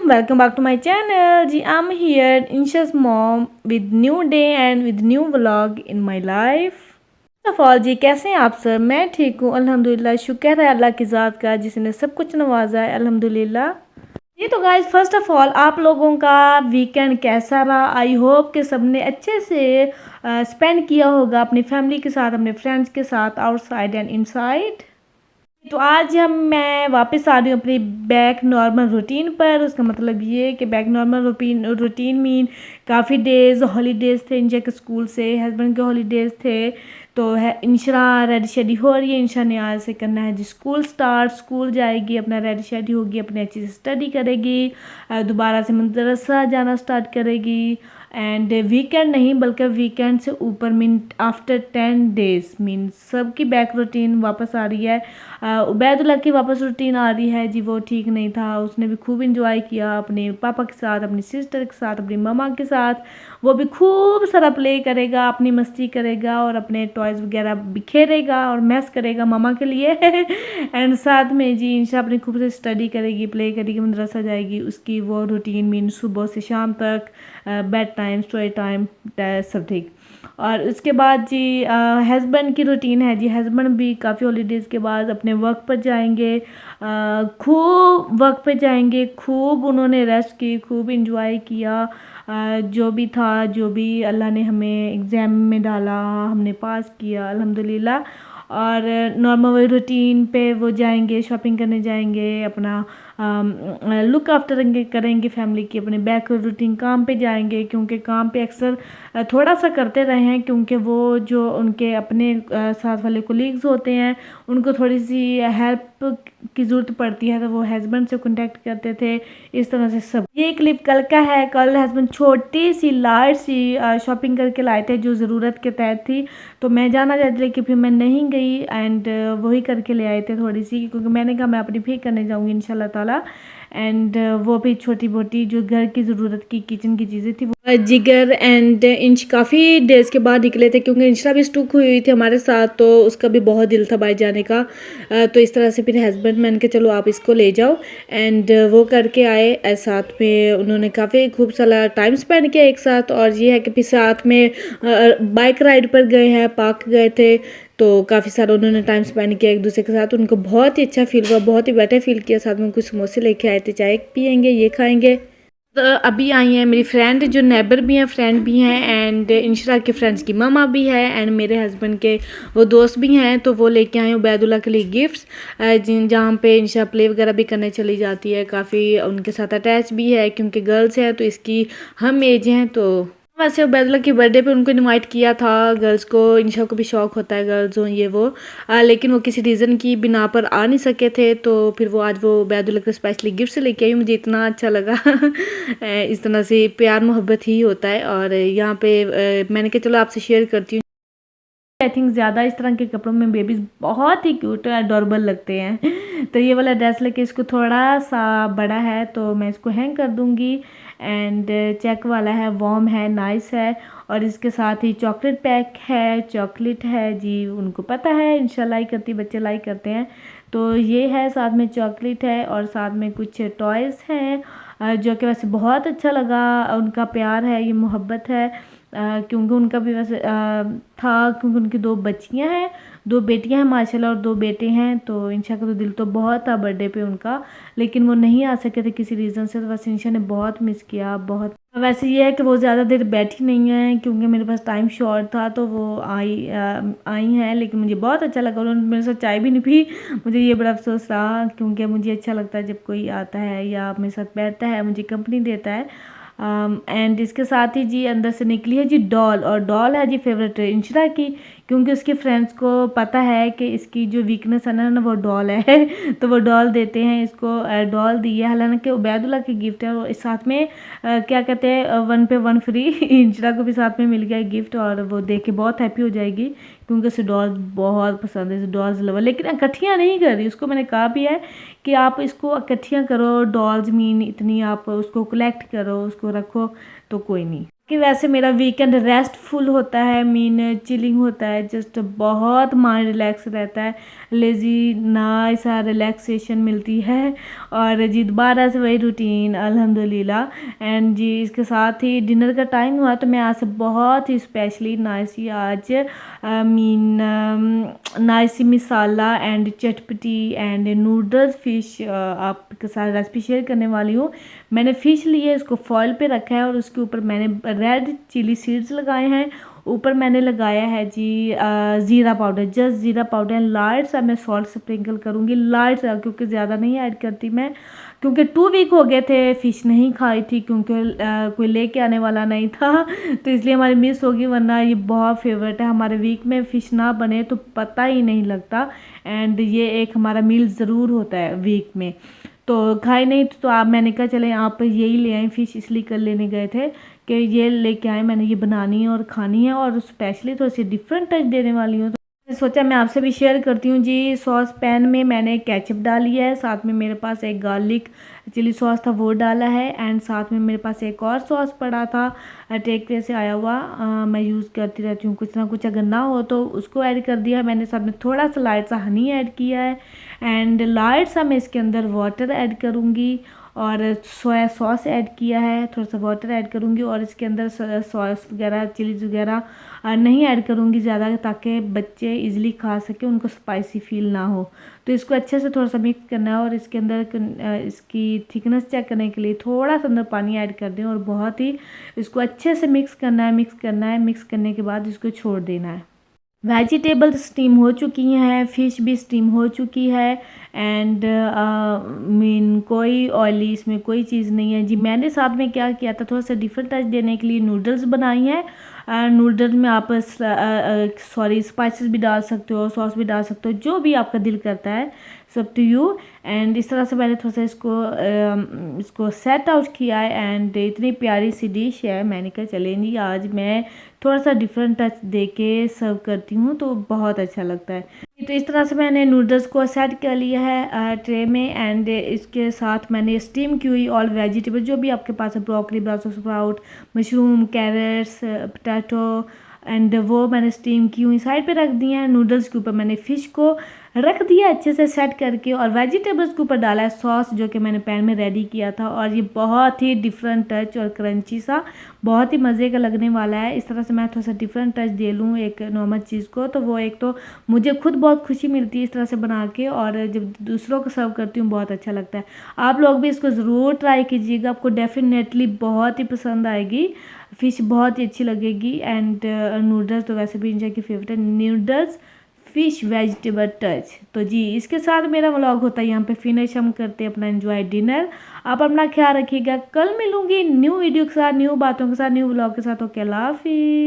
welcome back to my channel. जी I'm here, Insha's mom with new day and with new vlog in my life. First of all जी कैसे हैं आप sir? मैं ठीक हूँ अल्हम्दुलिल्लाह। शुक्र है अल्लाह की ज़ात का जिसने सब कुछ नवाजा है अल्हम्दुलिल्लाह। जी तो गाइज फर्स्ट ऑफ ऑल आप लोगों का वीकेंड कैसा रहा? आई होप कि सबने अच्छे से स्पेंड किया होगा अपनी फैमिली के साथ, अपने फ्रेंड्स के साथ, आउटसाइड एंड इनसाइड। तो आज मैं वापस आ रही हूँ अपनी बैक नॉर्मल रूटीन पर। उसका मतलब ये कि बैक नॉर्मल रूटीन मीन काफ़ी डेज़ हॉलीडेज़ थे इंशा के स्कूल से, हस्बैंड के हॉलीडेज़ थे। तो है इंशरा रेडी शेडी हो रही है। इंशा ने आज से करना है जी स्कूल स्टार्ट। स्कूल जाएगी, अपना रेडी शेडी होगी, अपने अच्छी से स्टडी करेगी, दोबारा से मदरसा जाना स्टार्ट करेगी। एंड वीकेंड नहीं बल्कि वीकेंड से ऊपर मीन आफ्टर 10 डेज़ मीन सबकी बैक रूटीन वापस आ रही है। उबैदुल्ला की वापस रूटीन आ रही है जी, वो ठीक नहीं था। उसने भी खूब इंजॉय किया अपने पापा के साथ, अपनी सिस्टर के साथ, अपनी ममा के साथ। वो भी खूब सारा प्ले करेगा, अपनी मस्ती करेगा और अपने टॉयज़ वगैरह बिखेरेगा और मैस करेगा ममा के लिए। एंड साथ में जी इंशा अपनी खूब से स्टडी करेगी, प्ले करेगी, मदरसा जाएगी। उसकी वो रूटीन मीन सुबह से शाम तक बेड टाइम, स्टोरी टाइम, सब ठीक। और उसके बाद जी हस्बैंड की रूटीन है जी। हस्बैंड भी काफ़ी हॉलीडेज़ के बाद अपने वर्क पर जाएंगे, खूब वर्क पे जाएंगे। खूब उन्होंने रेस्ट की, खूब इंजॉय किया। जो भी था, जो भी अल्लाह ने हमें एग्ज़ाम में डाला हमने पास किया अल्हम्दुलिल्लाह। और नॉर्मल रूटीन पे वो जाएंगे, शॉपिंग करने जाएंगे, अपना लुक आफ्टर करेंगे फैमिली की, अपने बैक रूटीन काम पे जाएंगे। क्योंकि काम पे अक्सर थोड़ा सा करते रहे हैं क्योंकि वो जो उनके अपने साथ वाले कोलीग्स होते हैं उनको थोड़ी सी हेल्प की ज़रूरत पड़ती है, तो वो हस्बैंड से कांटेक्ट करते थे। इस तरह से सब। ये क्लिप कल का है। कल हस्बैंड छोटी सी लाइट सी शॉपिंग करके लाए थे जो ज़रूरत के तहत थी। तो मैं जाना चाहती थी कि फिर मैं नहीं गई एंड वही करके ले आए थे थोड़ी सी, क्योंकि मैंने कहा मैं अपनी भी करने जाऊँगी इंशाल्लाह ताला। एंड वो भी छोटी मोटी जो घर की ज़रूरत की किचन की चीज़ें थी वो जिगर एंड इंच काफ़ी डेज़ के बाद निकले थे क्योंकि इंशा भी स्टुक हुई थी हमारे साथ, तो उसका भी बहुत दिल था बाहर जाने का। तो इस तरह से फिर हस्बैंड मैंने कहा चलो आप इसको ले जाओ। एंड वो करके आए। साथ में उन्होंने काफ़ी खूब सारा टाइम स्पेंड किया एक साथ। और ये है कि फिर साथ में बाइक राइड पर गए हैं, पार्क गए थे, तो काफ़ी सारा उन्होंने टाइम स्पेंड किया एक दूसरे के साथ। उनको बहुत ही अच्छा फील हुआ, बहुत ही बेटर फील किया। साथ में कुछ समोसे लेके आए थे, चाय पियेंगे, ये खाएंगे। तो अभी आई हैं मेरी फ्रेंड जो नेबर भी हैं, फ्रेंड भी हैं, एंड इंशरा के फ्रेंड्स की ममा भी है, एंड मेरे हस्बैंड के वो दोस्त भी हैं। तो वो लेके आए उबैदुल्ला के लिए गिफ्ट्स, जहाँ पे इंशा प्ले वगैरह भी करने चली जाती है। काफ़ी उनके साथ अटैच भी है क्योंकि गर्ल्स हैं तो इसकी हम एज हैं। तो वैसे उबैदुल्ला की बर्थडे पे उनको इनवाइट किया था गर्ल्स को। इंशा को भी शौक होता है गर्ल्स हो ये वो, लेकिन वो किसी रीज़न की बिना पर आ नहीं सके थे। तो फिर वो आज वो उबैदुल्ला को स्पेशली गिफ्ट से लेके आई। मुझे इतना अच्छा लगा। इस तरह से प्यार मोहब्बत ही होता है। और यहाँ पे मैंने कहा चलो आपसे शेयर करती हूँ। आई थिंक ज़्यादा इस तरह के कपड़ों में बेबीज़ बहुत ही क्यूट और अडोरेबल लगते हैं। तो ये वाला ड्रेस लेके इसको थोड़ा सा बड़ा है तो मैं इसको हैंग कर दूँगी। एंड चेक वाला है, वार्म है, नाइस है। और इसके साथ ही चॉकलेट पैक है, चॉकलेट है जी। उनको पता है इंशा लाइक करती, बच्चे लाइक करते हैं। तो ये है, साथ में चॉकलेट है और साथ में कुछ टॉयज़ हैं जो कि वैसे बहुत अच्छा लगा। उनका प्यार है, ये मोहब्बत है। क्योंकि उनका भी वैसे था, क्योंकि उनकी 2 बच्चियां हैं, 2 बेटियां हैं माशाल्लाह और 2 बेटे हैं। तो इंशा का तो दिल तो बहुत था बर्थडे पे उनका, लेकिन वो नहीं आ सके थे किसी रीज़न से। तो वैसे इंशा ने बहुत मिस किया, बहुत। वैसे ये है कि वो ज़्यादा देर बैठी नहीं है क्योंकि मेरे पास टाइम शॉर्ट था। तो वो आई हैं, लेकिन मुझे बहुत अच्छा लगा। उन्होंने मेरे साथ चाय भी नहीं पी। मुझे ये बड़ा अफसोस रहा क्योंकि मुझे अच्छा लगता है जब कोई आता है या मेरे साथ बैठता है, मुझे कंपनी देता है। एंड इसके साथ ही जी अंदर से निकली है जी डॉल। और डॉल है जी फेवरेट इंशरा की, क्योंकि उसके फ्रेंड्स को पता है कि इसकी जो वीकनेस है ना वो डॉल है। तो वो डॉल देते हैं इसको। डॉल दी है, हालांकि उबैदुल्ला की गिफ्ट है। और इस साथ में क्या कहते हैं 1 पे 1 फ्री। इंशरा को भी साथ में मिल गया गिफ्ट और वो देख के बहुत हैप्पी हो जाएगी क्योंकि उसे डॉल्स बहुत पसंद है, डॉल्स लवर। लेकिन इकट्ठियाँ नहीं कर रही, उसको मैंने कहा भी है कि आप इसको इकट्ठियाँ करो, डॉल्स मीन इतनी आप उसको कलेक्ट करो, उसको रखो, तो कोई नहीं। कि वैसे मेरा वीकेंड रेस्टफुल होता है, मीन चिलिंग होता है, जस्ट बहुत माइंड रिलैक्स रहता है, लेजी नाइस रिलैक्सेशन मिलती है। और जी दोबारा से वही रूटीन अल्हम्दुलिल्लाह। एंड जी इसके साथ ही डिनर का टाइम हुआ, तो मैं आज से बहुत ही स्पेशली नाइसी आज मीन नाइसी मिसाला एंड चटपटी एंड नूडल्स फिश आपके साथ रेसिपी शेयर करने वाली हूँ। मैंने फ़िश ली है, इसको फॉइल पे रखा है और उसके ऊपर मैंने रेड चिली सीड्स लगाए हैं। ऊपर मैंने लगाया है जी ज़ीरा पाउडर, जस्ट ज़ीरा पाउडर एंड लाइट सा मैं सॉल्ट स्प्रिंकल करूँगी, लाइट सा, क्योंकि ज़्यादा नहीं ऐड करती मैं, क्योंकि 2 वीक हो गए थे फ़िश नहीं खाई थी, क्योंकि कोई लेके आने वाला नहीं था तो इसलिए हमारी मिस होगी, वरना ये बहुत फेवरेट है हमारे। वीक में फ़िश ना बने तो पता ही नहीं लगता। एंड ये एक हमारा मील ज़रूर होता है वीक में। तो खाए नहीं तो आप, मैंने कहा चले आप यही ले आए फ़िश, इसलिए कल लेने गए थे कि ये लेके आए, मैंने ये बनानी है और खानी है और स्पेशली थोड़ी सी डिफरेंट टच देने वाली हूँ। तो सोचा मैं आपसे भी शेयर करती हूँ जी। सॉस पैन में मैंने केचप डाली है, साथ में मेरे पास एक गार्लिक चिली सॉस था वो डाला है, एंड साथ में मेरे पास एक और सॉस पड़ा था टेक वे से आया हुआ, मैं यूज़ करती रहती हूँ कुछ ना कुछ, अगर ना हो तो उसको ऐड कर दिया मैंने। साथ में थोड़ा सा लाइट सा हनी ऐड किया है, एंड लाइट सा मैं इसके अंदर वाटर ऐड करूँगी, और सोया सॉस ऐड किया है, थोड़ा सा वाटर ऐड करूँगी, और इसके अंदर सॉस वगैरह चिलीज वगैरह नहीं ऐड करूँगी ज़्यादा, ताकि बच्चे इजीली खा सकें, उनको स्पाइसी फील ना हो। तो इसको अच्छे से थोड़ा सा मिक्स करना है, और इसके अंदर इसकी थिकनेस चेक करने के लिए थोड़ा सा अंदर पानी ऐड कर दें, और बहुत ही इसको अच्छे से मिक्स करना है, मिक्स करने के बाद इसको छोड़ देना है। वेजिटेबल्स स्टीम हो चुकी हैं, फ़िश भी स्टीम हो चुकी है, एंड मीन कोई ऑयली इसमें कोई चीज़ नहीं है जी। मैंने साथ में क्या किया था, थोड़ा सा डिफरेंट टच देने के लिए नूडल्स बनाई हैं। नूडल्स में आप स्पाइसेस भी डाल सकते हो, सॉस भी डाल सकते हो, जो भी आपका दिल करता है, सब टू यू। एंड इस तरह से मैंने थोड़ा सा इसको सेट आउट किया है, एंड इतनी प्यारी सी डिश है, मैंने कहा चलें जी आज मैं थोड़ा सा डिफरेंट टच दे के सर्व करती हूँ, तो बहुत अच्छा लगता है। तो इस तरह से मैंने नूडल्स को सेट कर लिया है ट्रे में, एंड इसके साथ मैंने स्टीम की हुई ऑल वेजिटेबल जो भी आपके पास है, broccoli, brussels sprout, mushroom, carrots, potato, and वो मैंने स्टीम की हुई साइड पे रख दी हैं। नूडल्स के ऊपर मैंने फ़िश को रख दिया अच्छे से सेट करके, और वेजिटेबल्स के ऊपर डाला है सॉस जो कि मैंने पैन में रेडी किया था, और ये बहुत ही डिफरेंट टच और क्रंची सा बहुत ही मज़े का लगने वाला है। इस तरह से मैं थोड़ा सा डिफरेंट टच दे लूँ एक नॉर्मल चीज़ को, तो वो एक तो मुझे खुद बहुत खुशी मिलती है इस तरह से बना के, और जब दूसरों को सर्व करती हूँ बहुत अच्छा लगता है। आप लोग भी इसको ज़रूर ट्राई कीजिएगा, आपको डेफिनेटली बहुत ही पसंद आएगी। फ़िश बहुत ही अच्छी लगेगी, एंड नूडल्स तो वैसे भी इंडिया की फेवरेट है, नूडल्स फिश वेजिटेबल टच। तो जी इसके साथ मेरा व्लॉग होता है यहाँ पे फिनिश, हम करते हैं अपना एंजॉय डिनर। आप अपना ख्याल रखिएगा, कल मिलूंगी न्यू वीडियो के साथ, न्यू बातों के साथ, न्यू व्लॉग के साथ। ओके, अल्लाह हाफिज़।